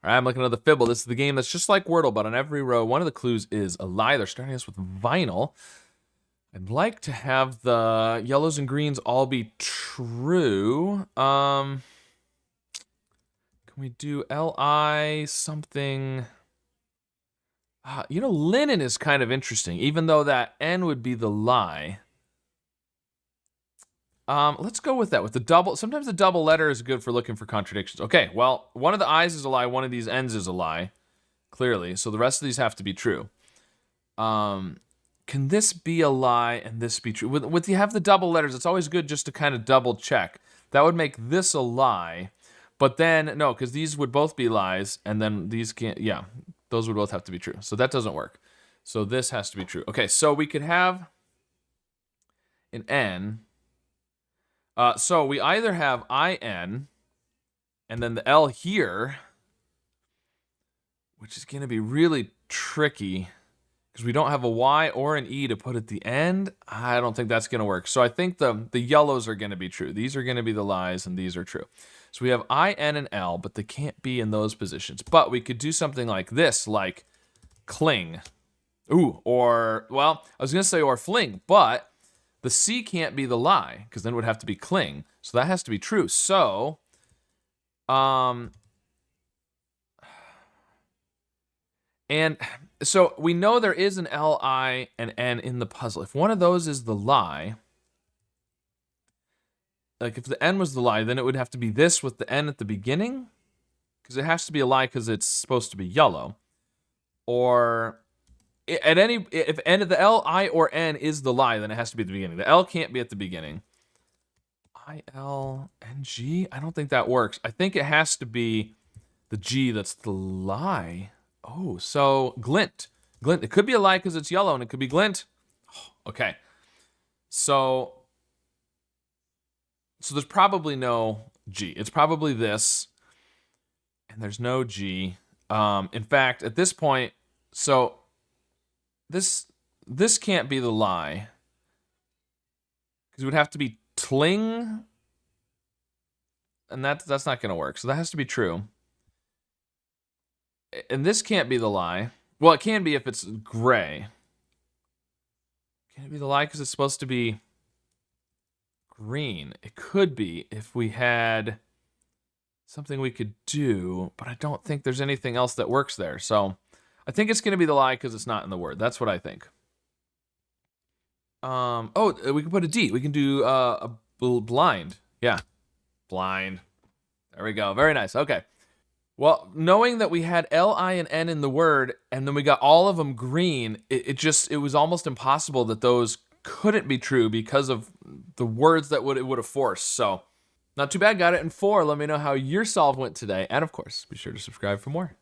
All right, I'm looking at the Fibble. This is the game that's just like Wordle, but on every row, one of the clues is a lie. They're starting us with vinyl. I'd like to have the yellows and greens all be true. Can we do Li something? Linen is kind of interesting, even though that N would be the lie. Let's go with that. With the double, sometimes the double letter is good for looking for contradictions. Okay, well, one of the I's is a lie, one of these N's is a lie, clearly. So the rest of these have to be true. Can this be a lie and this be true? With you have the double letters, it's always good just to kind of double check. That would make this a lie, but then, no, because these would both be lies, and then these can't, yeah, those would both have to be true. So that doesn't work. So this has to be true. Okay, so we could have an N. So we either have IN, and then the L here, which is going to be really tricky, because we don't have a Y or an E to put at the end. I don't think that's going to work. So I think the yellows are going to be true. These are going to be the lies, and these are true. So we have IN and L, but they can't be in those positions. But we could do something like this, like cling. Ooh, or, well, I was going to say or fling, but the C can't be the lie, because then it would have to be cling. So that has to be true. So, and so we know there is an L, I, and N in the puzzle. If one of those is the lie, like if the N was the lie, then it would have to be this with the N at the beginning, because it has to be a lie because it's supposed to be yellow. Or if the L, I, or N is the lie, then it has to be at the beginning. The L can't be at the beginning. I, L, N, G? I don't think that works. I think it has to be the G that's the lie. Oh, so glint. Glint. It could be a lie because it's yellow, and it could be glint. Oh, okay. So there's probably no G. It's probably this, and there's no G. In fact, at this point, so this can't be the lie, because it would have to be tling, and that's not going to work. So that has to be true. And this can't be the lie. Well, it can be if it's gray. Can it be the lie because it's supposed to be green? It could be if we had something we could do, but I don't think there's anything else that works there. So I think it's going to be the lie because it's not in the word. That's what I think. Oh, we can put a D. We can do a blind. Yeah, blind. There we go. Very nice. Okay. Well, knowing that we had L, I, and N in the word, and then we got all of them green, it was almost impossible that those couldn't be true because of the words that it would have forced. So, not too bad. Got it in 4. Let me know how your solve went today. And of course, be sure to subscribe for more.